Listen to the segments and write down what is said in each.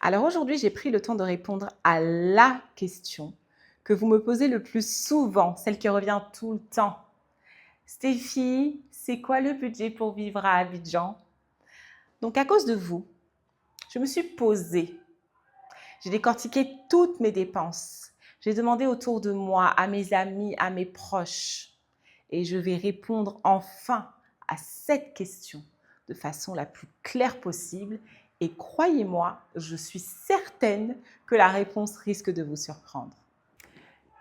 Alors aujourd'hui, j'ai pris le temps de répondre à la question que vous me posez le plus souvent, celle qui revient tout le temps. Stéphie, c'est quoi le budget pour vivre à Abidjan? Donc à cause de vous, je me suis posée. J'ai décortiqué toutes mes dépenses. J'ai demandé autour de moi, à mes amis, à mes proches. Et je vais répondre enfin à cette question de façon la plus claire possible. Et croyez-moi, je suis certaine que la réponse risque de vous surprendre.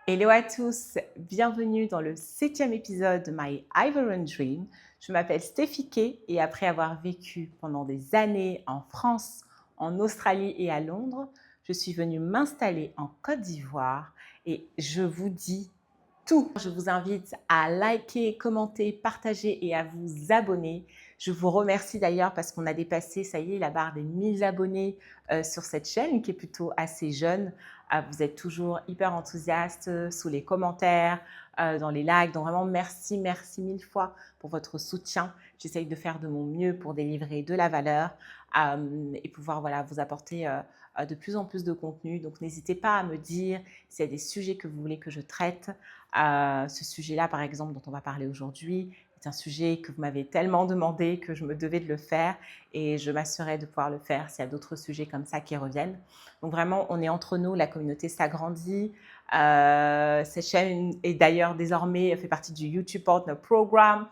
Hello à tous, bienvenue dans le 7e épisode de My Ivorian Dream. Je m'appelle Stéphie Kay et après avoir vécu pendant des années en France, en Australie et à Londres, je suis venue m'installer en Côte d'Ivoire et je vous dis tout. Je vous invite à liker, commenter, partager et à vous abonner. Je vous remercie d'ailleurs parce qu'on a dépassé, ça y est, la barre des 1000 abonnés sur cette chaîne qui est plutôt assez jeune. Vous êtes toujours hyper enthousiastes sous les commentaires, dans les likes. Donc vraiment, merci, merci mille fois pour votre soutien. J'essaye de faire de mon mieux pour délivrer de la valeur et pouvoir vous apporter de plus en plus de contenu. Donc n'hésitez pas à me dire s'il y a des sujets que vous voulez que je traite. Ce sujet-là, par exemple, dont on va parler aujourd'hui, est un sujet que vous m'avez tellement demandé que je me devais de le faire et je m'assurerai de pouvoir le faire s'il y a d'autres sujets comme ça qui reviennent. Donc vraiment, on est entre nous, la communauté s'agrandit. Cette chaîne est d'ailleurs désormais fait partie du YouTube Partner Program.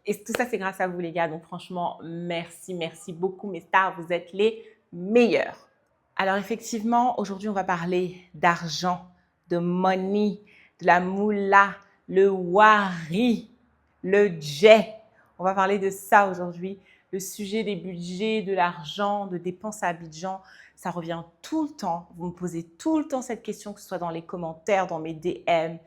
Et tout ça, c'est grâce à vous, les gars. Donc franchement, merci, merci beaucoup, mes stars. Vous êtes les meilleurs. Alors effectivement, aujourd'hui, on va parler d'argent, de money, de la moula, le wari, le jet. On va parler de ça aujourd'hui. Le sujet des budgets, de l'argent, de dépenses à Abidjan, ça revient tout le temps. Vous me posez tout le temps cette question, que ce soit dans les commentaires, dans mes DM.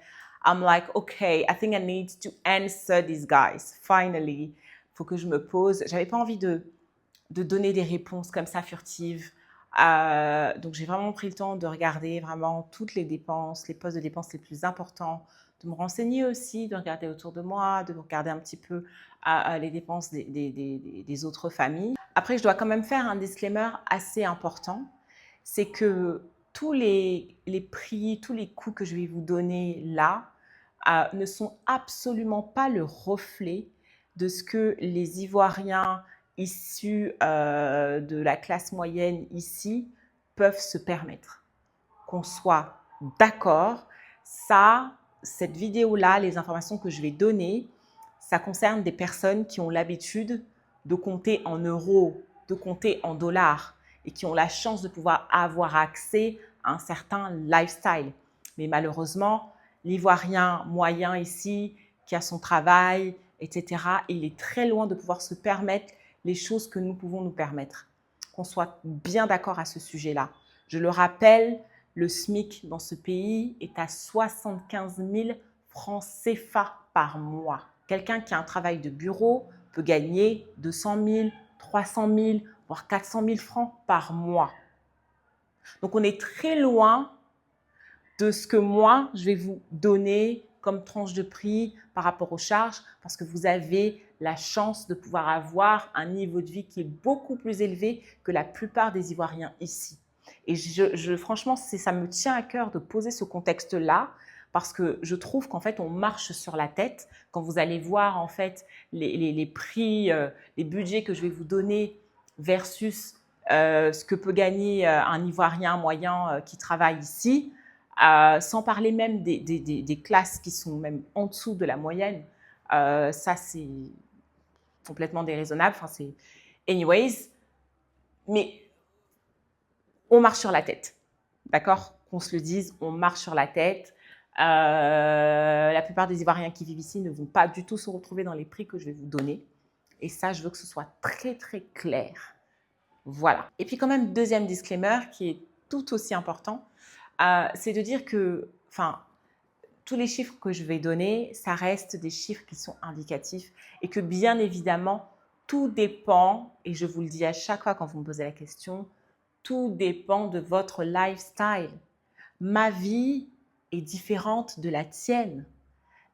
I'm like, okay, I think I need to answer these guys. Finally, il faut que je me pose. J'avais pas envie de donner des réponses comme ça furtives. Donc, j'ai vraiment pris le temps de regarder vraiment toutes les dépenses, les postes de dépenses les plus importants, de me renseigner aussi, de regarder autour de moi, de regarder un petit peu les dépenses des autres familles. Après, je dois quand même faire un disclaimer assez important, c'est que tous les prix, tous les coûts que je vais vous donner là ne sont absolument pas le reflet de ce que les Ivoiriens issus de la classe moyenne ici peuvent se permettre. Qu'on soit d'accord, cette vidéo-là, les informations que je vais donner, ça concerne des personnes qui ont l'habitude de compter en euros, de compter en dollars et qui ont la chance de pouvoir avoir accès à un certain lifestyle. Mais malheureusement, l'Ivoirien moyen ici, qui a son travail, etc., il est très loin de pouvoir se permettre les choses que nous pouvons nous permettre. Qu'on soit bien d'accord à ce sujet-là. Je le rappelle, le SMIC dans ce pays est à 75 000 francs CFA par mois. Quelqu'un qui a un travail de bureau peut gagner 200 000, 300 000, voire 400 000 francs par mois. Donc, on est très loin de ce que moi, je vais vous donner comme tranche de prix par rapport aux charges, parce que vous avez la chance de pouvoir avoir un niveau de vie qui est beaucoup plus élevé que la plupart des Ivoiriens ici. Et franchement, ça me tient à cœur de poser ce contexte-là, parce que je trouve qu'en fait, on marche sur la tête. Quand vous allez voir en fait les prix, les budgets que je vais vous donner versus ce que peut gagner un Ivoirien moyen qui travaille ici, sans parler même des classes qui sont même en dessous de la moyenne, ça c'est complètement déraisonnable. Enfin, c'est anyways, mais on marche sur la tête, d'accord? Qu'on se le dise, on marche sur la tête. La plupart des Ivoiriens qui vivent ici ne vont pas du tout se retrouver dans les prix que je vais vous donner. Et ça, je veux que ce soit très, très clair. Voilà. Et puis quand même, deuxième disclaimer qui est tout aussi important, c'est de dire que, tous les chiffres que je vais donner, ça reste des chiffres qui sont indicatifs et que bien évidemment, tout dépend, et je vous le dis à chaque fois quand vous me posez la question, tout dépend de votre lifestyle. Ma vie est différente de la tienne.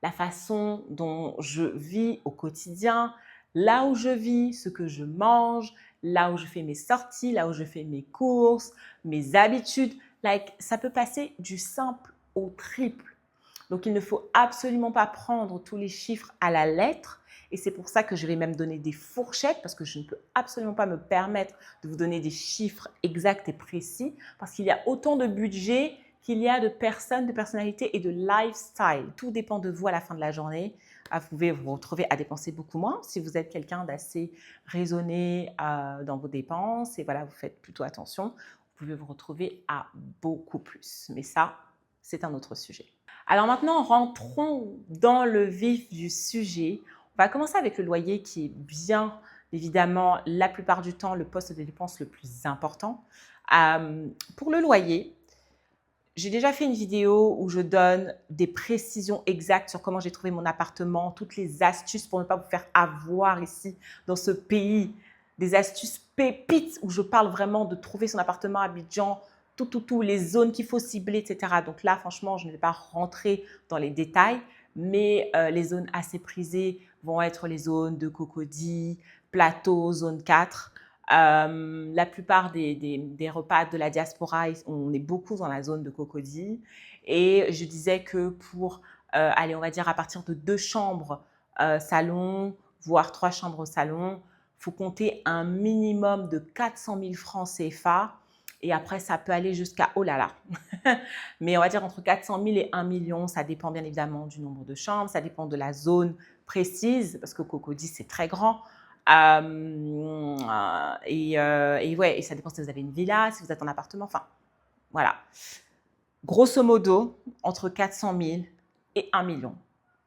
La façon dont je vis au quotidien, là où je vis, ce que je mange, là où je fais mes sorties, là où je fais mes courses, mes habitudes. Ça peut passer du simple au triple. Donc, il ne faut absolument pas prendre tous les chiffres à la lettre. Et c'est pour ça que je vais même donner des fourchettes, parce que je ne peux absolument pas me permettre de vous donner des chiffres exacts et précis, parce qu'il y a autant de budget qu'il y a de personnes, de personnalités et de lifestyle. Tout dépend de vous à la fin de la journée. Vous pouvez vous retrouver à dépenser beaucoup moins si vous êtes quelqu'un d'assez raisonné dans vos dépenses et voilà, vous faites plutôt attention. Vous pouvez vous retrouver à beaucoup plus. Mais ça, c'est un autre sujet. Alors maintenant, rentrons dans le vif du sujet. On va commencer avec le loyer qui est bien évidemment la plupart du temps le poste de dépense le plus important. Pour le loyer, j'ai déjà fait une vidéo où je donne des précisions exactes sur comment j'ai trouvé mon appartement, toutes les astuces pour ne pas vous faire avoir ici dans ce pays, des astuces pépites où je parle vraiment de trouver son appartement à Abidjan, tout, les zones qu'il faut cibler, etc. Donc là, franchement, je ne vais pas rentrer dans les détails, mais les zones assez prisées vont être les zones de Cocody, Plateau, zone 4. La plupart des repas de la diaspora, on est beaucoup dans la zone de Cocody. Et je disais que pour, allez, on va dire à partir de 2 chambres salon, voire 3 chambres au salon, il faut compter un minimum de 400 000 francs CFA. Et après, ça peut aller jusqu'à, oh là là, mais on va dire entre 400 000 et 1 million. Ça dépend bien évidemment du nombre de chambres, ça dépend de la zone précise, parce que Cocody, c'est très grand. Et ça dépend si vous avez une villa, si vous êtes en appartement, enfin, voilà. Grosso modo, entre 400 000 et 1 million.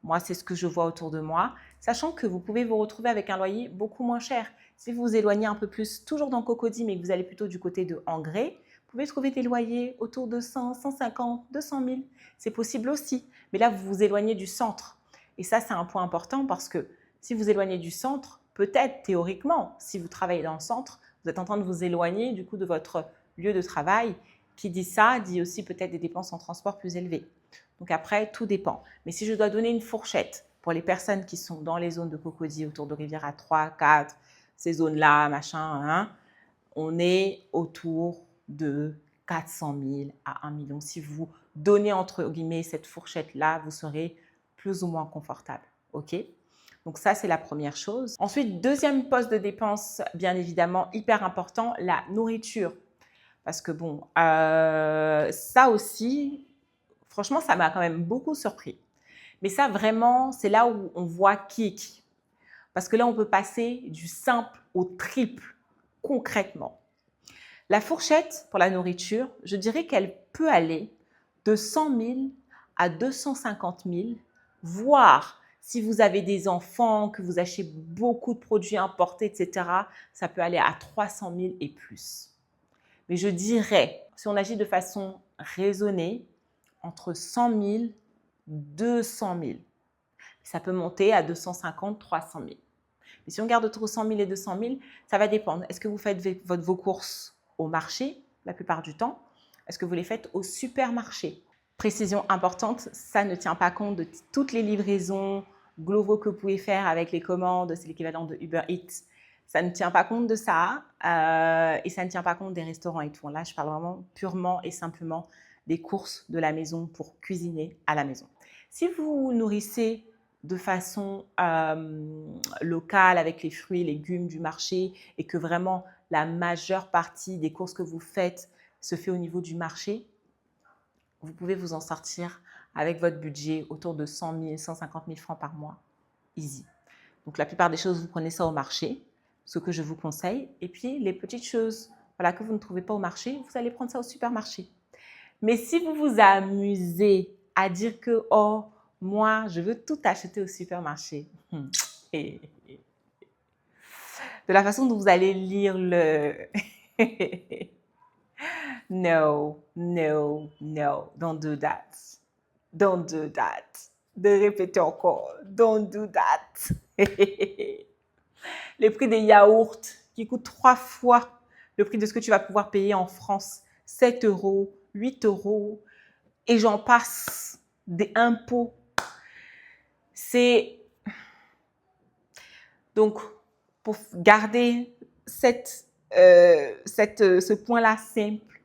Moi, c'est ce que je vois autour de moi, sachant que vous pouvez vous retrouver avec un loyer beaucoup moins cher. Si vous vous éloignez un peu plus, toujours dans Cocody, mais que vous allez plutôt du côté de Angré, vous pouvez trouver des loyers autour de 100, 150, 200 000. C'est possible aussi. Mais là, vous vous éloignez du centre. Et ça, c'est un point important parce que si vous éloignez du centre, peut-être théoriquement, si vous travaillez dans le centre, vous êtes en train de vous éloigner du coup de votre lieu de travail. Qui dit ça, dit aussi peut-être des dépenses en transport plus élevées. Donc après, tout dépend. Mais si je dois donner une fourchette pour les personnes qui sont dans les zones de Cocody, autour de Riviera 3, 4, ces zones-là, machin, hein, on est autour de 400 000 à 1 million. Si vous donnez entre guillemets cette fourchette-là, vous serez plus ou moins confortable. OK ? Donc ça, c'est la première chose. Ensuite, deuxième poste de dépense, bien évidemment, hyper important, la nourriture. Parce que bon, ça aussi, franchement, ça m'a quand même beaucoup surpris. Mais ça, vraiment, c'est là où on voit qui est qui. Parce que là, on peut passer du simple au triple, concrètement. La fourchette pour la nourriture, je dirais qu'elle peut aller de 100 000 à 250 000, voire si vous avez des enfants, que vous achetez beaucoup de produits importés, etc., ça peut aller à 300 000 et plus. Mais je dirais, si on agit de façon raisonnée, entre 100 000 et 200 000. Ça peut monter à 250 000, 300 000. Mais si on garde entre 100 000 et 200 000, ça va dépendre. Est-ce que vous faites vos courses au marché la plupart du temps? Est-ce que vous les faites au supermarché? Précision importante, ça ne tient pas compte de toutes les livraisons Glovo que vous pouvez faire avec les commandes, c'est l'équivalent de Uber Eats. Ça ne tient pas compte de ça et ça ne tient pas compte des restaurants et tout. Là, je parle vraiment purement et simplement des courses de la maison pour cuisiner à la maison. Si vous vous nourrissez de façon locale avec les fruits et légumes du marché et que vraiment la majeure partie des courses que vous faites se fait au niveau du marché, vous pouvez vous en sortir avec votre budget autour de 100 000, 150 000 francs par mois. Easy. Donc, la plupart des choses, vous prenez ça au marché, ce que je vous conseille. Et puis, les petites choses voilà, que vous ne trouvez pas au marché, vous allez prendre ça au supermarché. Mais si vous vous amusez à dire que, oh, moi, je veux tout acheter au supermarché, de la façon dont vous allez lire le... No, no, no, don't do that. Don't do that. De répéter encore, don't do that. Les prix des yaourts qui coûtent 3 fois le prix de ce que tu vas pouvoir payer en France. 7 euros, 8 euros, et j'en passe, des impôts. C'est... Donc, pour garder cette ce point-là simple.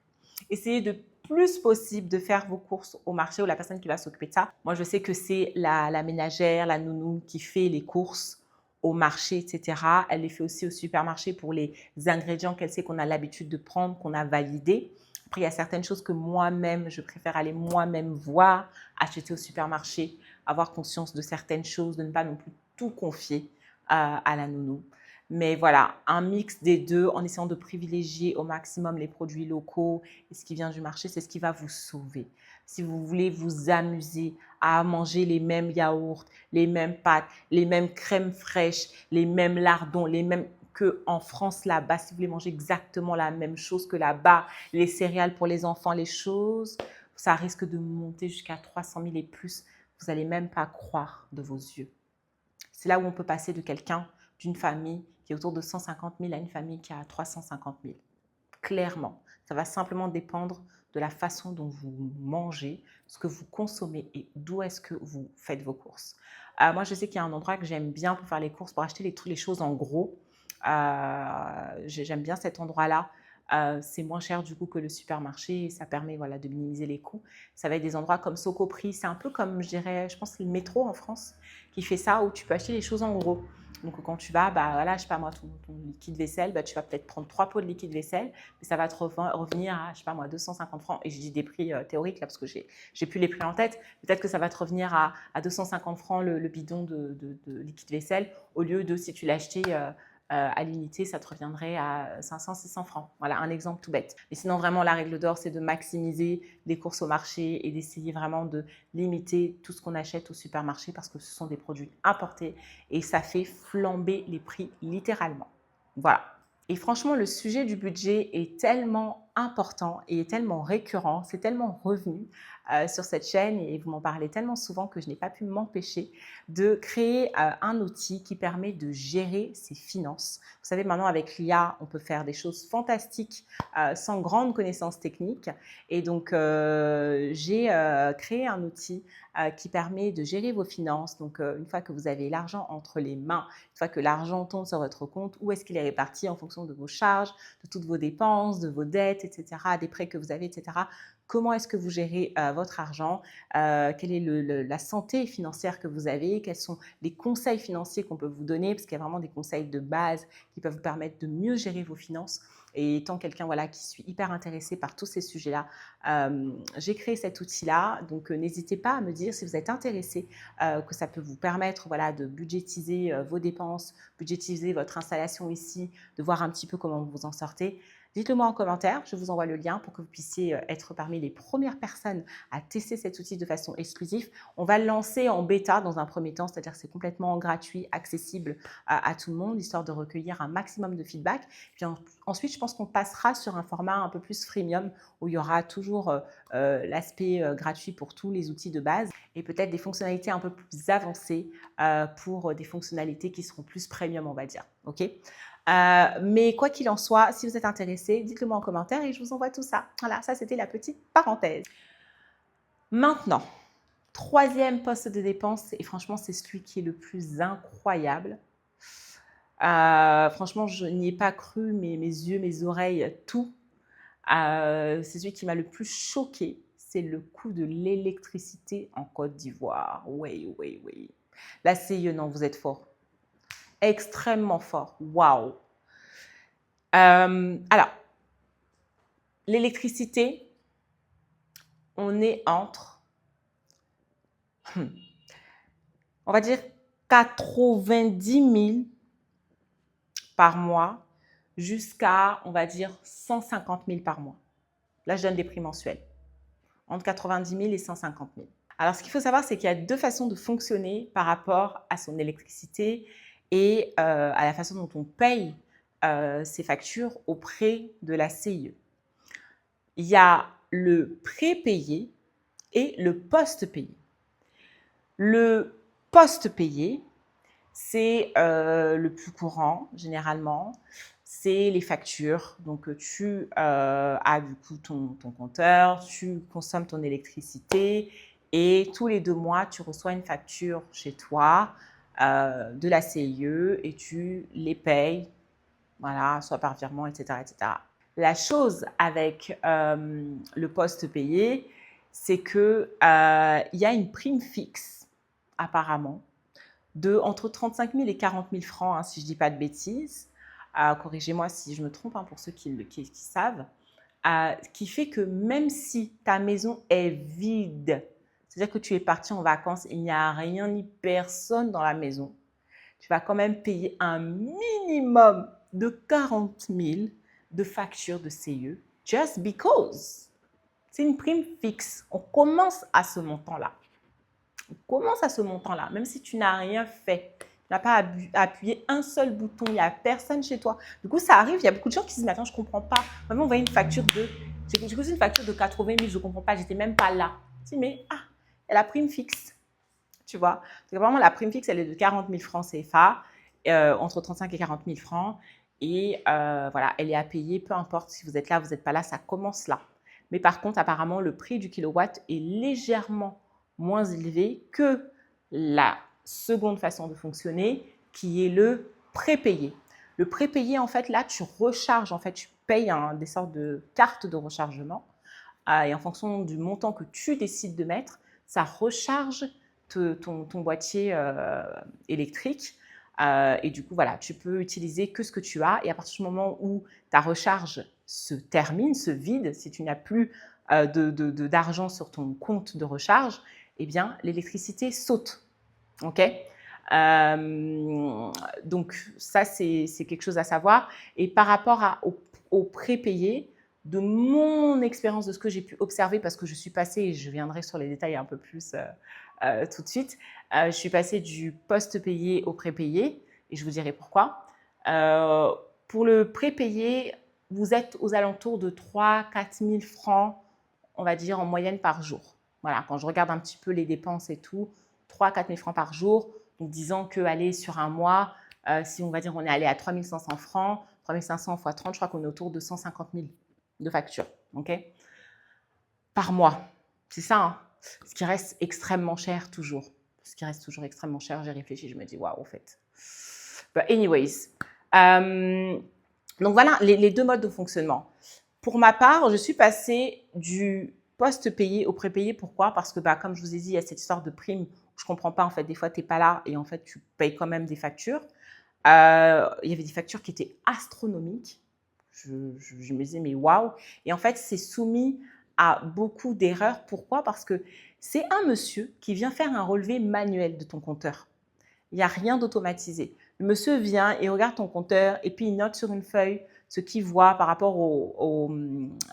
Essayez de plus possible de faire vos courses au marché ou la personne qui va s'occuper de ça. Moi, je sais que c'est la ménagère, la nounou qui fait les courses au marché, etc. Elle les fait aussi au supermarché pour les ingrédients qu'elle sait qu'on a l'habitude de prendre, qu'on a validés. Après, il y a certaines choses que moi-même, je préfère aller moi-même voir, acheter au supermarché, avoir conscience de certaines choses, de ne pas non plus tout confier à la nounou. Mais voilà, un mix des deux en essayant de privilégier au maximum les produits locaux et ce qui vient du marché, c'est ce qui va vous sauver. Si vous voulez vous amuser à manger les mêmes yaourts, les mêmes pâtes, les mêmes crèmes fraîches, les mêmes lardons, les mêmes qu'en France là-bas, si vous voulez manger exactement la même chose que là-bas, les céréales pour les enfants, les choses, ça risque de monter jusqu'à 300 000 et plus. Vous n'allez même pas croire de vos yeux. C'est là où on peut passer de quelqu'un, d'une famille qui est autour de 150 000 à une famille qui a 350 000. Clairement, ça va simplement dépendre de la façon dont vous mangez, ce que vous consommez et d'où est-ce que vous faites vos courses. Moi, je sais qu'il y a un endroit que j'aime bien pour faire les courses, pour acheter les choses en gros. J'aime bien cet endroit-là. C'est moins cher du coup que le supermarché et ça permet voilà, de minimiser les coûts. Ça va être des endroits comme Socoprix, c'est un peu comme je dirais, je pense le métro en France qui fait ça où tu peux acheter les choses en gros. Donc quand tu vas, bah voilà, je sais pas moi, ton liquide vaisselle, bah, tu vas peut-être prendre 3 pots de liquide vaisselle, mais ça va te revenir à, je sais pas moi, 250 francs. Et je dis des prix théoriques là parce que j'ai plus les prix en tête. Peut-être que ça va te revenir à 250 francs le bidon de liquide vaisselle au lieu de si tu l'achetais à l'unité, ça te reviendrait à 500-600 francs. Voilà, un exemple tout bête. Mais sinon, vraiment, la règle d'or, c'est de maximiser les courses au marché et d'essayer vraiment de limiter tout ce qu'on achète au supermarché parce que ce sont des produits importés et ça fait flamber les prix littéralement. Voilà. Et franchement, le sujet du budget est tellement important et est tellement récurrent, c'est tellement revenu sur cette chaîne et vous m'en parlez tellement souvent que je n'ai pas pu m'empêcher de créer un outil qui permet de gérer ses finances. Vous savez, maintenant avec l'IA, on peut faire des choses fantastiques sans grande connaissance technique. Et donc, j'ai créé un outil qui permet de gérer vos finances. Donc, une fois que vous avez l'argent entre les mains, une fois que l'argent tombe sur votre compte, où est-ce qu'il est réparti en fonction de vos charges, de toutes vos dépenses, de vos dettes, etc., des prêts que vous avez, etc. Comment est-ce que vous gérez votre argent, quelle est la santé financière que vous avez, quels sont les conseils financiers qu'on peut vous donner, parce qu'il y a vraiment des conseils de base qui peuvent vous permettre de mieux gérer vos finances. Et étant quelqu'un voilà, qui suis hyper intéressée par tous ces sujets-là, j'ai créé cet outil-là. Donc, n'hésitez pas à me dire si vous êtes intéressé, que ça peut vous permettre voilà, de budgétiser vos dépenses, budgétiser votre installation ici, de voir un petit peu comment vous vous en sortez. Dites-le moi en commentaire, je vous envoie le lien pour que vous puissiez être parmi les premières personnes à tester cet outil de façon exclusive. On va le lancer en bêta dans un premier temps, c'est-à-dire que c'est complètement gratuit, accessible à tout le monde, histoire de recueillir un maximum de feedback. Puis ensuite, je pense qu'on passera sur un format un peu plus freemium où il y aura toujours l'aspect gratuit pour tous les outils de base et peut-être des fonctionnalités un peu plus avancées pour des fonctionnalités qui seront plus premium, on va dire. Ok ? Mais quoi qu'il en soit, si vous êtes intéressé, dites-le moi en commentaire et je vous envoie tout ça. Voilà, ça c'était la petite parenthèse. Maintenant, troisième poste de dépense, et franchement c'est celui qui est le plus incroyable. Franchement, je n'y ai pas cru, mes yeux, mes oreilles, tout. C'est celui qui m'a le plus choqué, c'est le coût de l'électricité en Côte d'Ivoire. Oui. La CIE, non, vous êtes fort. Extrêmement fort. Waouh. Alors, l'électricité, on est entre, on va dire, 90 000 par mois jusqu'à, on va dire, 150 000 par mois. Là, je donne des prix mensuels. Entre 90 000 et 150 000. Alors, ce qu'il faut savoir, c'est qu'il y a deux façons de fonctionner par rapport à son électricité et à la façon dont on paye ses factures auprès de la CIE. Il y a le prépayé et le post-payé. Le post-payé, c'est le plus courant généralement, c'est les factures. Donc tu as du coup ton compteur, tu consommes ton électricité et tous les 2 mois, tu reçois une facture chez toi de la CIE et tu les payes. voilà, soit par virement, etc., etc. La chose avec le poste payé, c'est qu'il y a une prime fixe, apparemment, de entre 35 000 et 40 000 francs, hein, si je ne dis pas de bêtises. Corrigez-moi si je me trompe, hein, pour ceux qui savent. Qui fait que même si ta maison est vide, c'est-à-dire que tu es parti en vacances, il n'y a rien ni personne dans la maison, tu vas quand même payer un minimum de 40 000 de facture de CIE, just because. C'est une prime fixe. On commence à ce montant-là. On commence à ce montant-là, même si tu n'as rien fait. Tu n'as pas appuyé un seul bouton, il n'y a personne chez toi. Du coup, ça arrive, il y a beaucoup de gens qui se disent, mais attends, je ne comprends pas. Moi, on voit une facture de, j'ai reçu une facture de 80 000, je ne comprends pas, j'étais même pas là. Je dis, mais il y a la prime fixe, tu vois. Donc, vraiment, la prime fixe, elle est de 40 000 francs CFA, entre 35 et 40 000 francs. Et voilà, elle est à payer, peu importe si vous êtes là, vous n'êtes pas là, ça commence là. Mais par contre, apparemment, le prix du kilowatt est légèrement moins élevé que la seconde façon de fonctionner, qui est le prépayé. Le prépayé, en fait, là, tu recharges, en fait, tu payes des sortes de cartes de rechargement et en fonction du montant que tu décides de mettre, ça recharge ton boîtier électrique. Et du coup, voilà, tu peux utiliser que ce que tu as. Et à partir du moment où ta recharge se termine, se vide, si tu n'as plus d'argent sur ton compte de recharge, eh bien, l'électricité saute. OK? Donc, ça, c'est quelque chose à savoir. Et par rapport au prépayé, de mon expérience, de ce que j'ai pu observer, parce que je suis passée, et je viendrai sur les détails un peu plus tout de suite, je suis passée du post-payé au prépayé, et je vous dirai pourquoi. Pour le prépayé, vous êtes aux alentours de 3 4 000 francs, on va dire, en moyenne par jour. Voilà, quand je regarde un petit peu les dépenses et tout, 3 4 000 francs par jour. Donc, disons qu'aller sur un mois, si on va dire on est allé à 3 500 francs, 3 500 x 30, je crois qu'on est autour de 150 000 de factures, ok, par mois. C'est ça, hein. Ce qui reste extrêmement cher toujours. Ce qui reste toujours extrêmement cher, j'ai réfléchi, je me dis waouh, en fait. But anyways, donc voilà les deux modes de fonctionnement. Pour ma part, je suis passée du post-payé au prépayé. Pourquoi? Parce que, comme je vous ai dit, il y a cette histoire de prime. Je ne comprends pas, en fait. Des fois, tu n'es pas là et en fait, tu payes quand même des factures. Il y avait des factures qui étaient astronomiques. Je me disais, mais waouh! Et en fait, c'est soumis à beaucoup d'erreurs. Pourquoi? Parce que c'est un monsieur qui vient faire un relevé manuel de ton compteur. Il n'y a rien d'automatisé. Le monsieur vient et regarde ton compteur et puis il note sur une feuille ce qu'il voit par rapport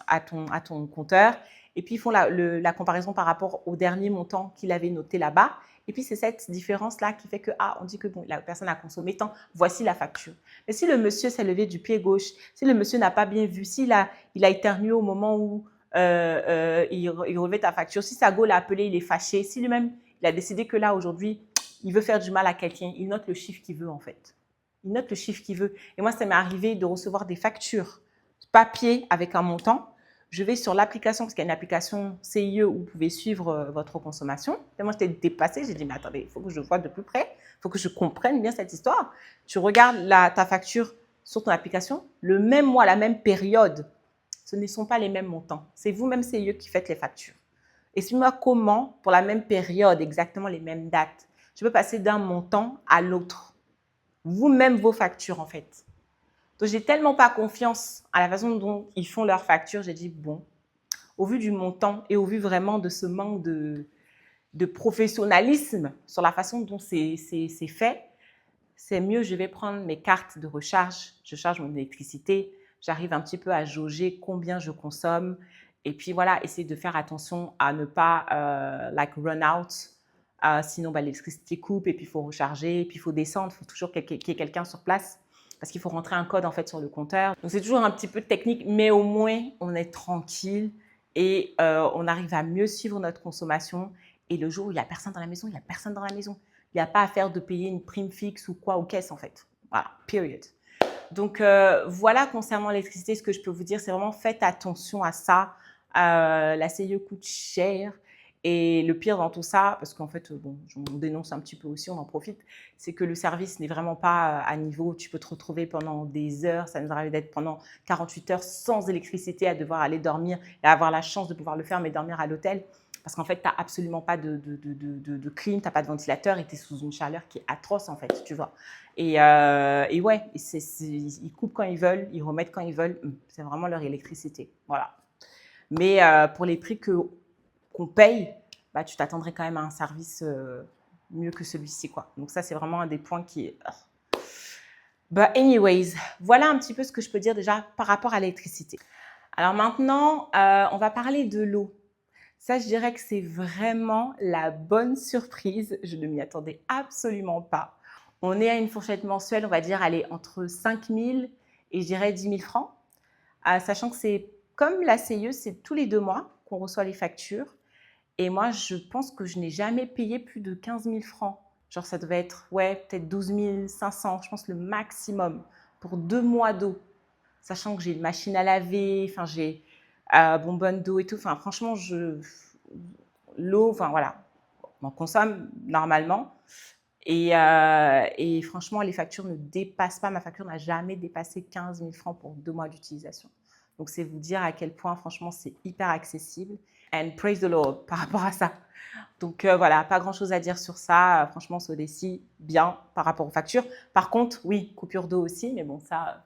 à ton compteur. Et puis, ils font la comparaison par rapport au dernier montant qu'il avait noté là-bas. Et puis, c'est cette différence-là qui fait que, on dit que bon, la personne a consommé tant, voici la facture. Mais si le monsieur s'est levé du pied gauche, si le monsieur n'a pas bien vu, s'il a éternué au moment où il relevait ta facture, si sa go l'a appelé, il est fâché, si lui-même, il a décidé que là, aujourd'hui, il veut faire du mal à quelqu'un, il note le chiffre qu'il veut en fait. Il note le chiffre qu'il veut. Et moi, ça m'est arrivé de recevoir des factures papier avec un montant. Je vais sur l'application, parce qu'il y a une application CIE où vous pouvez suivre votre consommation. Et moi, j'étais dépassée. J'ai dit, mais attendez, il faut que je vois de plus près. Il faut que je comprenne bien cette histoire. Tu regardes ta facture sur ton application, le même mois, la même période. Ce ne sont pas les mêmes montants. C'est vous-même CIE qui faites les factures. Explique-moi comment, pour la même période, exactement les mêmes dates, je peux passer d'un montant à l'autre. Vous-même vos factures, en fait. Donc, j'ai tellement pas confiance à la façon dont ils font leurs factures. J'ai dit, bon, au vu du montant et au vu vraiment de ce manque de professionnalisme sur la façon dont c'est fait, c'est mieux, je vais prendre mes cartes de recharge, je charge mon électricité, j'arrive un petit peu à jauger combien je consomme et puis voilà, essayer de faire attention à ne pas run out. Sinon, l'électricité coupe et puis il faut recharger, et puis il faut descendre, il faut toujours qu'il y ait quelqu'un sur place parce qu'il faut rentrer un code en fait sur le compteur. Donc, c'est toujours un petit peu de technique, mais au moins, on est tranquille et on arrive à mieux suivre notre consommation. Et le jour où il n'y a personne dans la maison, il n'y a personne dans la maison. Il n'y a pas à faire de payer une prime fixe ou quoi aux caisses en fait. Voilà, period. Donc, voilà concernant l'électricité, ce que je peux vous dire, c'est vraiment faites attention à ça. La CIE coûte cher Et le pire dans tout ça, parce qu'en fait, bon, on dénonce un petit peu aussi, on en profite, c'est que le service n'est vraiment pas à niveau. Tu peux te retrouver pendant des heures, ça nous arrive d'être pendant 48 heures sans électricité, à devoir aller dormir et avoir la chance de pouvoir le faire, mais dormir à l'hôtel. Parce qu'en fait, tu n'as absolument pas de clim, tu n'as pas de ventilateur et tu es sous une chaleur qui est atroce, en fait, tu vois. Et ouais, ils coupent quand ils veulent, ils remettent quand ils veulent. C'est vraiment leur électricité. Voilà. Mais pour les prix qu'on paye, bah, tu t'attendrais quand même à un service mieux que celui-ci, quoi. Donc ça, c'est vraiment un des points qui est... But anyways, voilà un petit peu ce que je peux dire déjà par rapport à l'électricité. Alors maintenant, on va parler de l'eau. Ça, je dirais que c'est vraiment la bonne surprise. Je ne m'y attendais absolument pas. On est à une fourchette mensuelle, on va dire, elle est entre 5 000 et je dirais 10 000 francs. Sachant que c'est comme la CIE, c'est tous les 2 mois qu'on reçoit les factures. Et moi, je pense que je n'ai jamais payé plus de 15 000 francs. Genre, ça devait être, ouais, peut-être 12 500, je pense le maximum, pour 2 mois d'eau. Sachant que j'ai une machine à laver, enfin, j'ai bonbonne d'eau et tout. Enfin, franchement, l'eau, enfin, voilà, on en consomme normalement. Et franchement, les factures ne dépassent pas, ma facture n'a jamais dépassé 15 000 francs pour 2 mois d'utilisation. Donc, c'est vous dire à quel point, franchement, c'est hyper accessible. And praise the Lord par rapport à ça. Donc, voilà, pas grand-chose à dire sur ça. Franchement, Sodeci, bien par rapport aux factures. Par contre, oui, coupure d'eau aussi, mais bon, ça,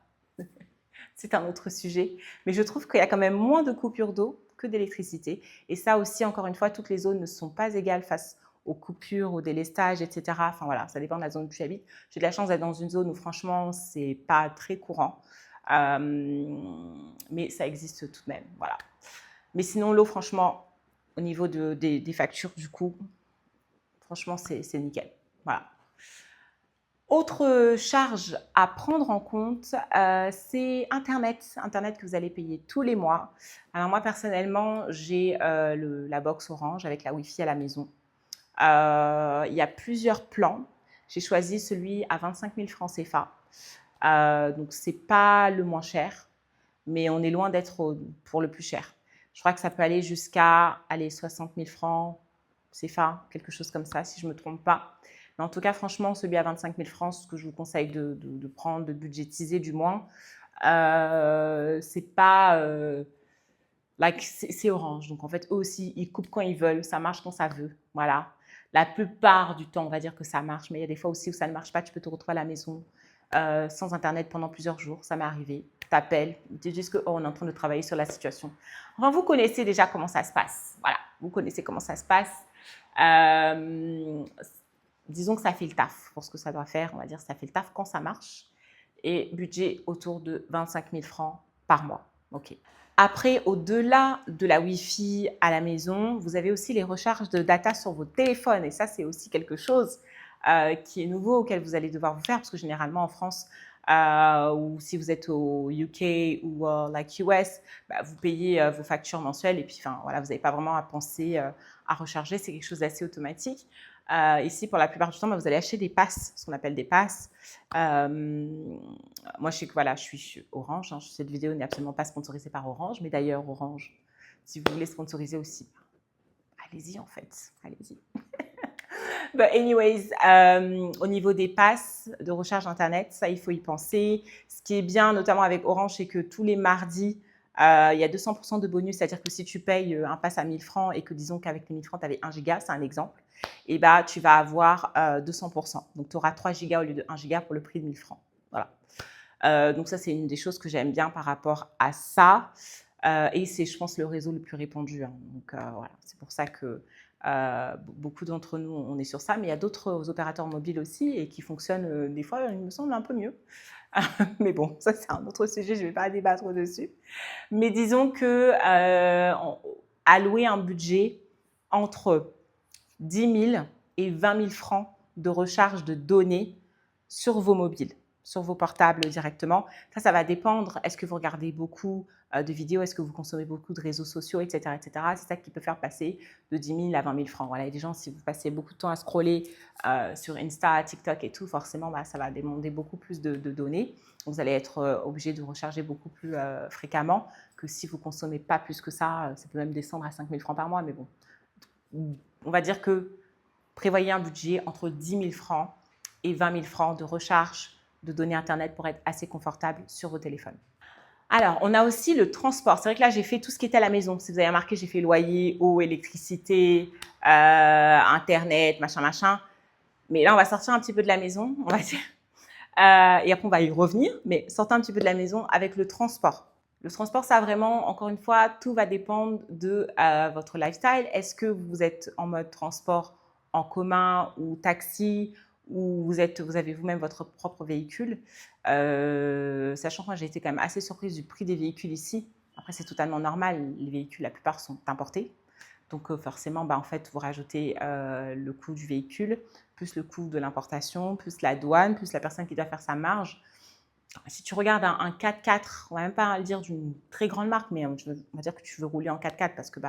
c'est un autre sujet. Mais je trouve qu'il y a quand même moins de coupures d'eau que d'électricité. Et ça aussi, encore une fois, toutes les zones ne sont pas égales face aux coupures, au délestage, etc. Enfin voilà, ça dépend de la zone où tu habites. J'ai de la chance d'être dans une zone où franchement, c'est pas très courant. Mais ça existe tout de même, voilà. Mais sinon, l'eau, franchement, au niveau des factures, du coup, franchement, c'est nickel. Voilà. Autre charge à prendre en compte, c'est Internet. Internet que vous allez payer tous les mois. Alors moi, personnellement, j'ai la box Orange avec la Wi-Fi à la maison. Il y a plusieurs plans. J'ai choisi celui à 25 000 francs CFA. Donc, ce n'est pas le moins cher, mais on est loin d'être pour le plus cher. Je crois que ça peut aller jusqu'à 60 000 francs CFA, quelque chose comme ça, si je ne me trompe pas. Mais en tout cas, franchement, celui à 25 000 francs, ce que je vous conseille de prendre, de budgétiser du moins, c'est pas... c'est Orange. Donc, en fait, eux aussi, ils coupent quand ils veulent. Ça marche quand ça veut. Voilà. La plupart du temps, on va dire que ça marche. Mais il y a des fois aussi où ça ne marche pas. Tu peux te retrouver à la maison sans Internet pendant plusieurs jours. Ça m'est arrivé. Tu t'appelles. Ils te disent que on est en train de travailler sur la situation. Enfin, vous connaissez déjà comment ça se passe. Voilà. Vous connaissez comment ça se passe. Disons que ça fait le taf pour ce que ça doit faire. On va dire que ça fait le taf quand ça marche. Et budget autour de 25 000 francs par mois. OK. Après, au-delà de la Wi-Fi à la maison, vous avez aussi les recharges de data sur votre téléphone. Et ça, c'est aussi quelque chose qui est nouveau, auquel vous allez devoir vous faire, parce que généralement en France, ou si vous êtes au UK ou like US, bah, vous payez vos factures mensuelles et puis voilà, vous n'avez pas vraiment à penser à recharger, c'est quelque chose d'assez automatique. Ici, pour la plupart du temps, bah, vous allez acheter des passes, ce qu'on appelle des passes. Moi, je sais que voilà, je suis Orange. Hein, cette vidéo n'est absolument pas sponsorisée par Orange, mais d'ailleurs, Orange, si vous voulez sponsoriser aussi, allez-y en fait, allez-y. But anyways, au niveau des passes de recharge Internet, ça, il faut y penser. Ce qui est bien, notamment avec Orange, c'est que tous les mardis, il y a 200% de bonus. C'est-à-dire que si tu payes un pass à 1000 francs et que disons qu'avec les 1000 francs, tu avais 1 giga, c'est un exemple, et bah, tu vas avoir 200%. Donc, tu auras 3 gigas au lieu de 1 giga pour le prix de 1000 francs. Voilà. Donc, ça, c'est une des choses que j'aime bien par rapport à ça. Et c'est, je pense, le réseau le plus répandu. Hein. Donc, voilà, c'est pour ça que beaucoup d'entre nous, on est sur ça, mais il y a d'autres opérateurs mobiles aussi et qui fonctionnent des fois, il me semble, un peu mieux. Mais bon, ça c'est un autre sujet, je ne vais pas débattre dessus. Mais disons que allouer un budget entre 10 000 et 20 000 francs de recharge de données sur vos mobiles, sur vos portables directement. Ça va dépendre. Est-ce que vous regardez beaucoup de vidéos? Est-ce que vous consommez beaucoup de réseaux sociaux, etc. etc. C'est ça qui peut faire passer de 10 000 à 20 000 francs. Voilà. Et des gens, si vous passez beaucoup de temps à scroller sur Insta, TikTok et tout, forcément, bah, ça va demander beaucoup plus de données. Donc, vous allez être obligé de recharger beaucoup plus fréquemment que si vous ne consommez pas plus que ça. Ça peut même descendre à 5 000 francs par mois, mais bon. on va dire que prévoyez un budget entre 10 000 francs et 20 000 francs de recharge de données Internet pour être assez confortable sur vos téléphones. Alors, on a aussi le transport. C'est vrai que là, j'ai fait tout ce qui était à la maison. Si vous avez remarqué, j'ai fait loyer, eau, électricité, Internet, machin, machin. Mais là, on va sortir un petit peu de la maison, on va dire. Et après, on va y revenir. Mais sortez un petit peu de la maison avec le transport. Le transport, ça vraiment, encore une fois, tout va dépendre de votre lifestyle. Est-ce que vous êtes en mode transport en commun ou taxi ou vous avez vous-même votre propre véhicule? Sachant que moi, j'ai été quand même assez surprise du prix des véhicules ici. Après, c'est totalement normal. Les véhicules, la plupart sont importés. Donc, forcément, en fait, vous rajoutez le coût du véhicule, plus le coût de l'importation, plus la douane, plus la personne qui doit faire sa marge. Si tu regardes un 4x4, on va même pas dire d'une très grande marque, mais on va dire que tu veux rouler en 4x4 parce que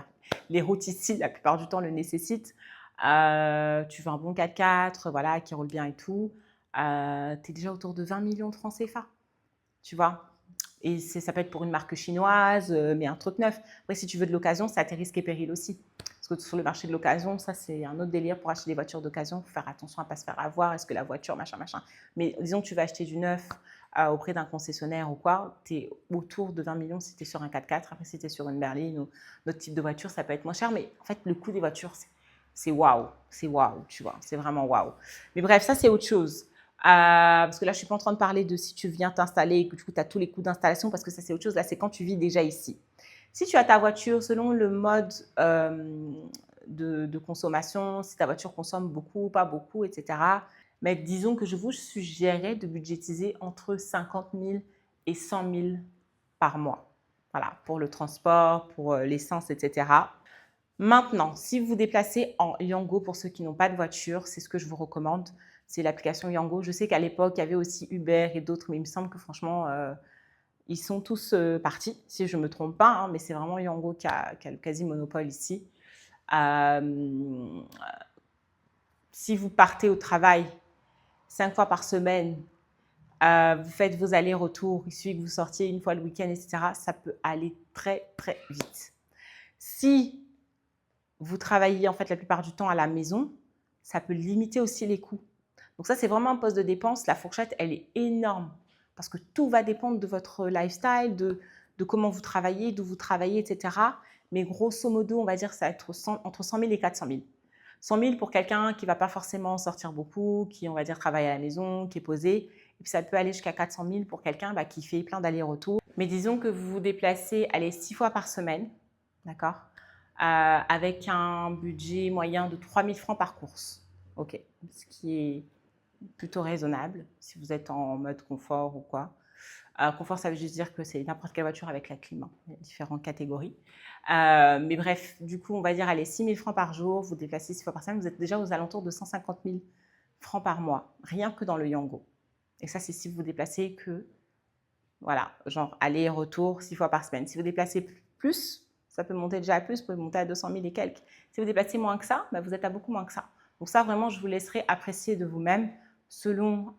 les routes ici, la plupart du temps, le nécessitent. Tu veux un bon 4x4, voilà, qui roule bien et tout. Tu es déjà autour de 20 millions de francs CFA, tu vois. Et ça peut être pour une marque chinoise, mais un truc neuf. Après, si tu veux de l'occasion, ça a tes risques et périls aussi. Parce que sur le marché de l'occasion, ça, c'est un autre délire pour acheter des voitures d'occasion. Il faut faire attention à ne pas se faire avoir. Est-ce que la voiture, machin, machin. Mais disons que tu vas acheter du neuf auprès d'un concessionnaire ou quoi, tu es autour de 20 millions si tu es sur un 4x4. Après, si tu es sur une berline ou d'autres types de voitures, ça peut être moins cher. Mais en fait, le coût des voitures, c'est waouh. C'est waouh, tu vois. C'est vraiment waouh. Mais bref, ça, c'est autre chose. Parce que là, je ne suis pas en train de parler de si tu viens t'installer et que du coup, tu as tous les coûts d'installation parce que ça, c'est autre chose. Là, c'est quand tu vis déjà ici. Si tu as ta voiture selon le mode de consommation, si ta voiture consomme beaucoup, pas beaucoup, etc. Mais disons que je vous suggérerais de budgétiser entre 50 000 et 100 000 par mois. Voilà, pour le transport, pour l'essence, etc. Maintenant, si vous vous déplacez en Yango, pour ceux qui n'ont pas de voiture, c'est ce que je vous recommande. C'est l'application Yango. Je sais qu'à l'époque, il y avait aussi Uber et d'autres, mais il me semble que franchement, ils sont tous partis, si je ne me trompe pas, hein, mais c'est vraiment Yango qui a le quasi-monopole ici. Si vous partez au travail 5 fois par semaine, vous faites vos allers-retours, il suffit que vous sortiez une fois le week-end, etc., ça peut aller très, très vite. Si vous travaillez en fait la plupart du temps à la maison, ça peut limiter aussi les coûts. Donc ça, c'est vraiment un poste de dépense. La fourchette, elle est énorme parce que tout va dépendre de votre lifestyle, de comment vous travaillez, d'où vous travaillez, etc. Mais grosso modo, on va dire que ça va être entre 100 000 et 400 000. 100 000 pour quelqu'un qui ne va pas forcément sortir beaucoup, qui, on va dire, travaille à la maison, qui est posé. Et puis ça peut aller jusqu'à 400 000 pour quelqu'un qui fait plein d'allers-retours. Mais disons que vous vous déplacez, allez, 6 fois par semaine, d'accord, avec un budget moyen de 3 000 francs par course. OK, ce qui est plutôt raisonnable si vous êtes en mode confort ou quoi. Confort, ça veut juste dire que c'est n'importe quelle voiture avec la clim. Hein. Il y a différentes catégories. Mais bref, du coup, on va dire, allez, 6 000 francs par jour, vous déplacez 6 fois par semaine, vous êtes déjà aux alentours de 150 000 francs par mois, rien que dans le Yango. Et ça, c'est si vous vous déplacez que, voilà, genre aller-retour 6 fois par semaine. Si vous déplacez plus, ça peut monter déjà à plus, vous pouvez monter à 200 000 et quelques. Si vous déplacez moins que ça, vous êtes à beaucoup moins que ça. Donc ça, vraiment, je vous laisserai apprécier de vous-même selon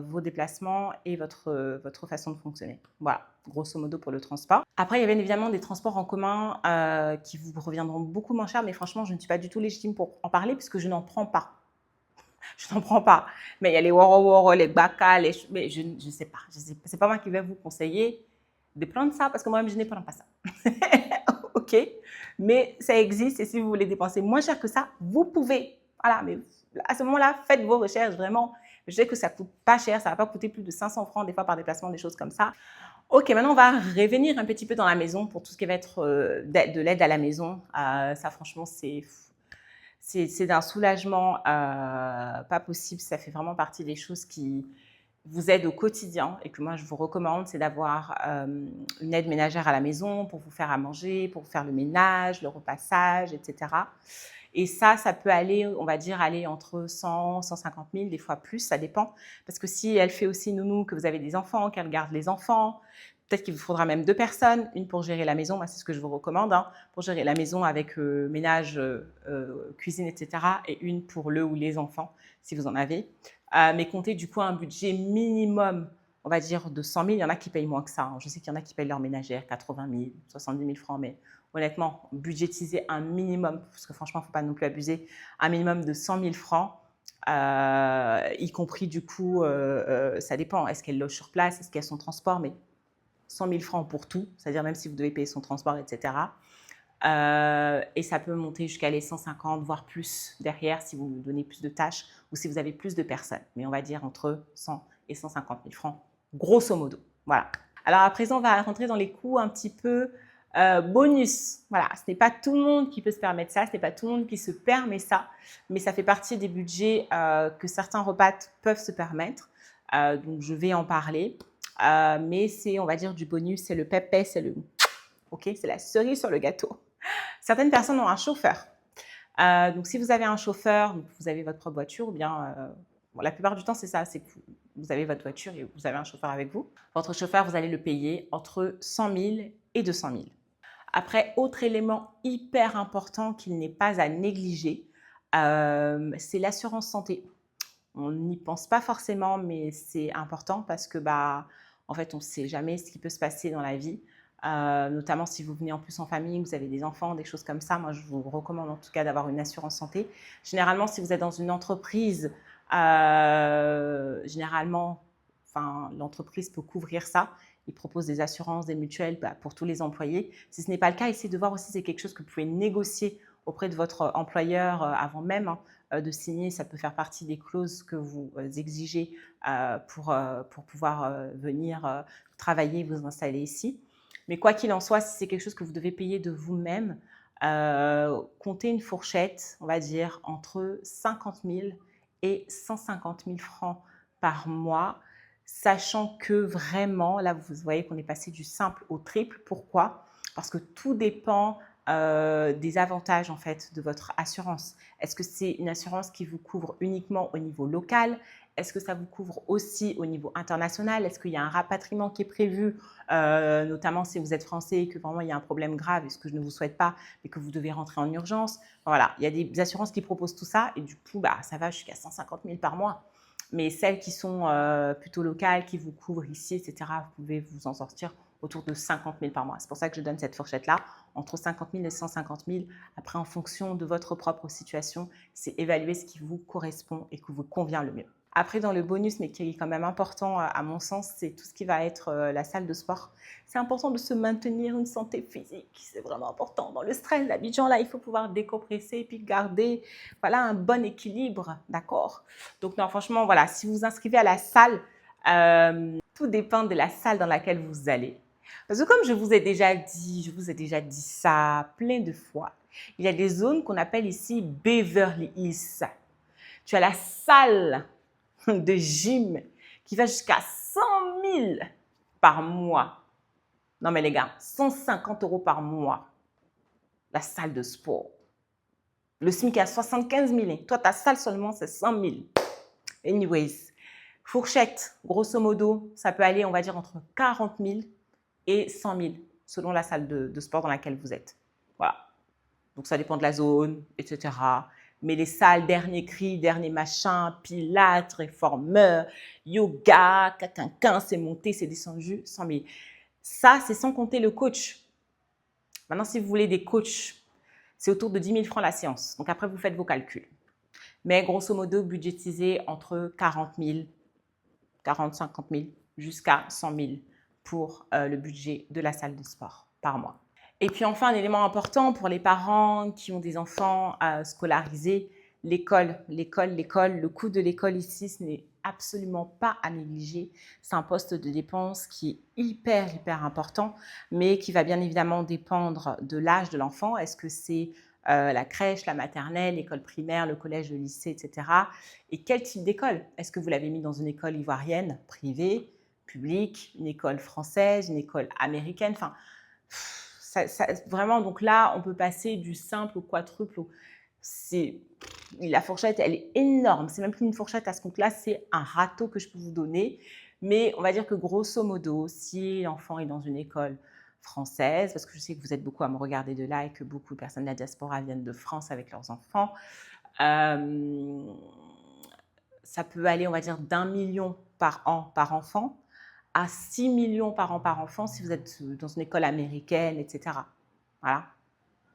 vos déplacements et votre façon de fonctionner. Voilà, grosso modo pour le transport. Après, il y a bien évidemment des transports en commun qui vous reviendront beaucoup moins cher, mais franchement, je ne suis pas du tout légitime pour en parler puisque je n'en prends pas. Je n'en prends pas. Mais il y a les Woro, les Baka, mais je ne sais pas. C'est pas moi qui vais vous conseiller de prendre ça parce que moi-même, je ne prends pas ça. OK? Mais ça existe et si vous voulez dépenser moins cher que ça, vous pouvez. Voilà, mais à ce moment-là, faites vos recherches vraiment. Je sais que ça ne coûte pas cher, ça ne va pas coûter plus de 500 francs des fois par déplacement, des choses comme ça. OK, maintenant, on va revenir un petit peu dans la maison pour tout ce qui va être de l'aide à la maison. Ça, franchement, c'est d'un soulagement pas possible. Ça fait vraiment partie des choses qui vous aident au quotidien et que moi, je vous recommande, c'est d'avoir une aide ménagère à la maison pour vous faire à manger, pour vous faire le ménage, le repassage, etc. Et ça peut aller, on va dire, aller entre 100, 150 000, des fois plus, ça dépend. Parce que si elle fait aussi nounou, que vous avez des enfants, qu'elle garde les enfants, peut-être qu'il vous faudra même 2 personnes, une pour gérer la maison, moi c'est ce que je vous recommande, hein, pour gérer la maison avec ménage, cuisine, etc. et une pour le ou les enfants, si vous en avez. Mais comptez du coup un budget minimum, on va dire de 100 000, il y en a qui payent moins que ça. Hein. Je sais qu'il y en a qui payent leur ménagère 80 000, 70 000 francs, mais honnêtement, budgétiser un minimum, parce que franchement, il ne faut pas non plus abuser, un minimum de 100 000 francs, y compris du coup, ça dépend, est-ce qu'elle loge sur place, est-ce qu'il y a son transport, mais 100 000 francs pour tout, c'est-à-dire même si vous devez payer son transport, etc. Et ça peut monter jusqu'à les 150, voire plus derrière si vous donnez plus de tâches ou si vous avez plus de personnes. Mais on va dire entre 100 et 150 000 francs, grosso modo. Voilà. Alors à présent, on va rentrer dans les coûts un petit peu bonus. Voilà, ce n'est pas tout le monde qui peut se permettre ça, ce n'est pas tout le monde qui se permet ça, mais ça fait partie des budgets que certains repas peuvent se permettre. Donc je vais en parler. Mais c'est, on va dire, du bonus, c'est le pépé, c'est le... Ok, c'est la cerise sur le gâteau. Certaines personnes ont un chauffeur. Donc, si vous avez un chauffeur, vous avez votre propre voiture, ou bien, bon, la plupart du temps, c'est ça, c'est que vous avez votre voiture et vous avez un chauffeur avec vous. Votre chauffeur, vous allez le payer entre 100 000 et 200 000. Après, autre élément hyper important qu'il n'est pas à négliger, c'est l'assurance santé. On n'y pense pas forcément, mais c'est important parce que, en fait, on ne sait jamais ce qui peut se passer dans la vie. Notamment si vous venez en plus en famille, vous avez des enfants, des choses comme ça. Moi, je vous recommande en tout cas d'avoir une assurance santé. Généralement, si vous êtes dans une entreprise, généralement, l'entreprise peut couvrir ça. Ils proposent des assurances, des mutuelles pour tous les employés. Si ce n'est pas le cas, essayez de voir aussi si c'est quelque chose que vous pouvez négocier auprès de votre employeur avant même de signer. Ça peut faire partie des clauses que vous exigez pour pouvoir venir travailler, vous installer ici. Mais quoi qu'il en soit, si c'est quelque chose que vous devez payer de vous-même, comptez une fourchette, on va dire, entre 50 000 et 150 000 francs par mois, sachant que vraiment, là, vous voyez qu'on est passé du simple au triple. Pourquoi? Parce que tout dépend des avantages, en fait, de votre assurance. Est-ce que c'est une assurance qui vous couvre uniquement au niveau local? Est-ce que ça vous couvre aussi au niveau international? Est-ce qu'il y a un rapatriement qui est prévu, notamment si vous êtes français et que vraiment il y a un problème grave, et ce que je ne vous souhaite pas, mais que vous devez rentrer en urgence? Voilà, il y a des assurances qui proposent tout ça et du coup, ça va jusqu'à 150 000 par mois. Mais celles qui sont plutôt locales, qui vous couvrent ici, etc., vous pouvez vous en sortir autour de 50 000 par mois. C'est pour ça que je donne cette fourchette-là, entre 50 000 et 150 000. Après, en fonction de votre propre situation, c'est évaluer ce qui vous correspond et qui vous convient le mieux. Après, dans le bonus, mais qui est quand même important à mon sens, c'est tout ce qui va être la salle de sport. C'est important de se maintenir une santé physique, c'est vraiment important. Dans le stress d'Abidjan, là, il faut pouvoir décompresser et puis garder un bon équilibre, d'accord? Donc non, franchement, voilà, si vous vous inscrivez à la salle, tout dépend de la salle dans laquelle vous allez. Parce que comme je vous ai déjà dit ça plein de fois, il y a des zones qu'on appelle ici Beverly Hills. Tu as la salle de gym qui va jusqu'à 100 000 par mois. Non mais les gars, 150 € par mois. La salle de sport. Le SMIC est à 75 000. Toi, ta salle seulement, c'est 100 000. Anyways, fourchette, grosso modo, ça peut aller, on va dire, entre 40 000 et 100 000 selon la salle de sport dans laquelle vous êtes. Voilà. Donc, ça dépend de la zone, etc. Mais les salles, dernier cri, dernier machin, pilates, réformeur, yoga, quinquin, c'est monté, c'est descendu, 100 000. Ça, c'est sans compter le coach. Maintenant, si vous voulez des coachs, c'est autour de 10 000 francs la séance. Donc, après, vous faites vos calculs. Mais grosso modo, budgétisez entre 40 000, 40, 50 000 jusqu'à 100 000 pour le budget de la salle de sport par mois. Et puis enfin, un élément important pour les parents qui ont des enfants scolarisés, l'école. Le coût de l'école ici, ce n'est absolument pas à négliger. C'est un poste de dépense qui est hyper important, mais qui va bien évidemment dépendre de l'âge de l'enfant. Est-ce que c'est la crèche, la maternelle, l'école primaire, le collège, le lycée, etc. Et quel type d'école? Est-ce que vous l'avez mis dans une école ivoirienne, privée, publique, une école française, une école américaine? Enfin, vraiment, donc là, on peut passer du simple au quadruple. La fourchette, elle est énorme. C'est même plus une fourchette à ce compte-là, c'est un râteau que je peux vous donner. Mais on va dire que grosso modo, si l'enfant est dans une école française, parce que je sais que vous êtes beaucoup à me regarder de là et que beaucoup de personnes de la diaspora viennent de France avec leurs enfants, ça peut aller, on va dire, d'1 million par an par enfant à 6 millions par an par enfant si vous êtes dans une école américaine, etc. Voilà.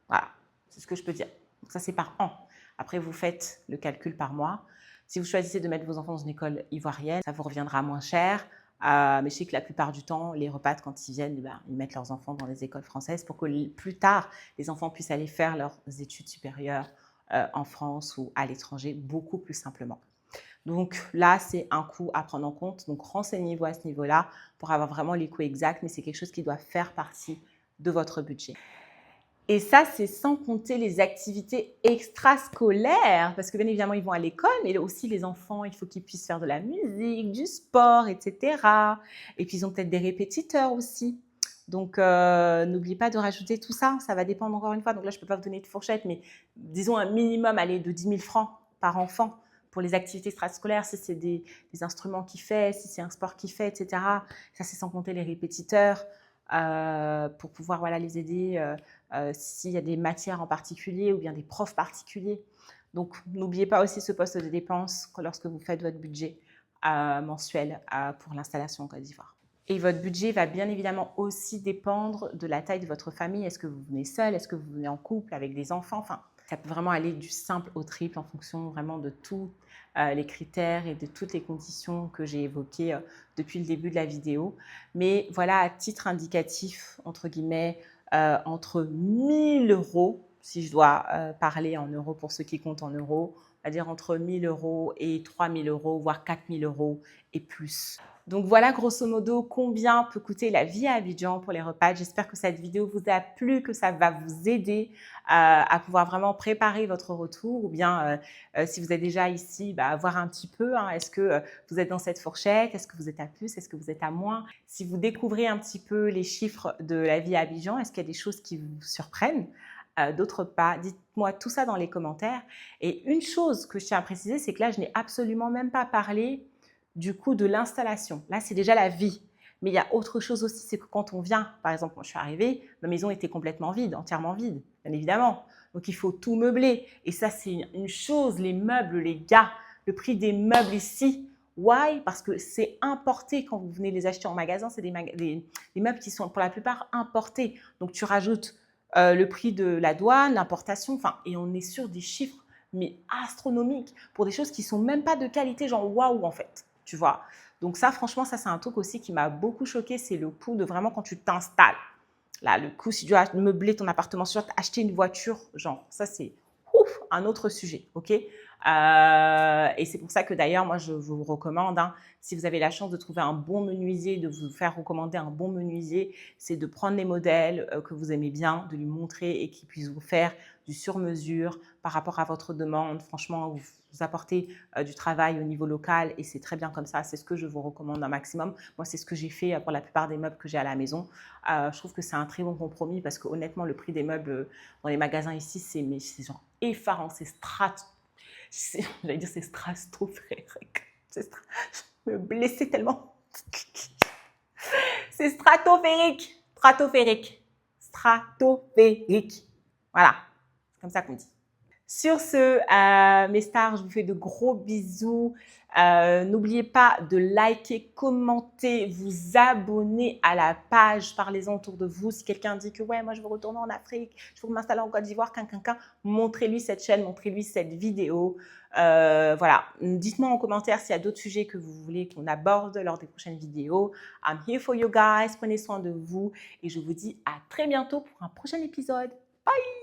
Voilà, c'est ce que je peux dire. Donc ça, c'est par an. Après, vous faites le calcul par mois. Si vous choisissez de mettre vos enfants dans une école ivoirienne, ça vous reviendra moins cher. Mais je sais que la plupart du temps, les repas, quand ils viennent, ils mettent leurs enfants dans les écoles françaises pour que plus tard, les enfants puissent aller faire leurs études supérieures en France ou à l'étranger beaucoup plus simplement. Donc là, c'est un coût à prendre en compte. Donc renseignez-vous à ce niveau-là pour avoir vraiment les coûts exacts, mais c'est quelque chose qui doit faire partie de votre budget. Et ça, c'est sans compter les activités extrascolaires, parce que bien évidemment, ils vont à l'école, mais aussi les enfants, il faut qu'ils puissent faire de la musique, du sport, etc. Et puis, ils ont peut-être des répétiteurs aussi. Donc, n'oubliez pas de rajouter tout ça. Ça va dépendre encore une fois. Donc là, je ne peux pas vous donner de fourchette, mais disons un minimum de 10 000 francs par enfant pour les activités extrascolaires, si c'est des instruments qu'il fait, si c'est un sport qu'il fait, etc. Ça, c'est sans compter les répétiteurs pour pouvoir les aider s'il y a des matières en particulier ou bien des profs particuliers. Donc, n'oubliez pas aussi ce poste de dépense lorsque vous faites votre budget mensuel pour l'installation en Côte d'Ivoire. Et votre budget va bien évidemment aussi dépendre de la taille de votre famille. Est-ce que vous venez seul? Est-ce que vous venez en couple avec des enfants? Enfin, ça peut vraiment aller du simple au triple en fonction vraiment de tous les critères et de toutes les conditions que j'ai évoquées depuis le début de la vidéo. Mais voilà, à titre indicatif, entre guillemets, entre 1 000 €, si je dois parler en euros pour ceux qui comptent en euros, on va dire entre 1 000 € et 3 000 €, voire 4 000 € et plus. Donc voilà grosso modo combien peut coûter la vie à Abidjan pour les repas. J'espère que cette vidéo vous a plu, que ça va vous aider à pouvoir vraiment préparer votre retour ou bien si vous êtes déjà ici, voir un petit peu, est-ce que vous êtes dans cette fourchette, est-ce que vous êtes à plus, est-ce que vous êtes à moins. Si vous découvrez un petit peu les chiffres de la vie à Abidjan, est-ce qu'il y a des choses qui vous surprennent? D'autres pas. Dites-moi tout ça dans les commentaires. Et une chose que je tiens à préciser, c'est que là, je n'ai absolument même pas parlé du coût de l'installation. Là, c'est déjà la vie. Mais il y a autre chose aussi, c'est que quand on vient, par exemple, quand je suis arrivée, ma maison était complètement vide, entièrement vide, bien évidemment. Donc, il faut tout meubler. Et ça, c'est une chose, les meubles, les gars, le prix des meubles ici. Why? Parce que c'est importé quand vous venez les acheter en magasin. C'est des meubles qui sont pour la plupart importés. Donc, tu rajoutes le prix de la douane, l'importation, et on est sur des chiffres mais astronomiques pour des choses qui sont même pas de qualité, genre waouh en fait, tu vois. Donc ça, franchement, ça c'est un truc aussi qui m'a beaucoup choqué, c'est le coût de vraiment quand tu t'installes. Là, le coût, si tu dois meubler ton appartement, si tu dois acheter une voiture, genre, ça c'est un autre sujet, ok? Et c'est pour ça que d'ailleurs, moi, je vous recommande, si vous avez la chance de trouver un bon menuisier, de vous faire recommander un bon menuisier, c'est de prendre les modèles que vous aimez bien, de lui montrer et qu'il puisse vous faire du sur-mesure par rapport à votre demande. Franchement, vous apportez du travail au niveau local et c'est très bien comme ça. C'est ce que je vous recommande un maximum. Moi, c'est ce que j'ai fait pour la plupart des meubles que j'ai à la maison. Je trouve que c'est un très bon compromis parce que honnêtement, le prix des meubles dans les magasins ici, c'est genre effarant, c'est j'allais dire c'est stratosphérique. Je me blessais tellement. C'est stratosphérique. Stratosphérique. Stratosphérique. Voilà. C'est comme ça qu'on dit. Sur ce, mes stars, je vous fais de gros bisous. N'oubliez pas de liker, commenter, vous abonner à la page. Parlez-en autour de vous. Si quelqu'un dit que ouais, moi je veux retourner en Afrique, je veux m'installer en Côte d'Ivoire, montrez-lui cette chaîne, montrez-lui cette vidéo. Voilà. Dites-moi en commentaire s'il y a d'autres sujets que vous voulez qu'on aborde lors des prochaines vidéos. I'm here for you guys. Prenez soin de vous et je vous dis à très bientôt pour un prochain épisode. Bye!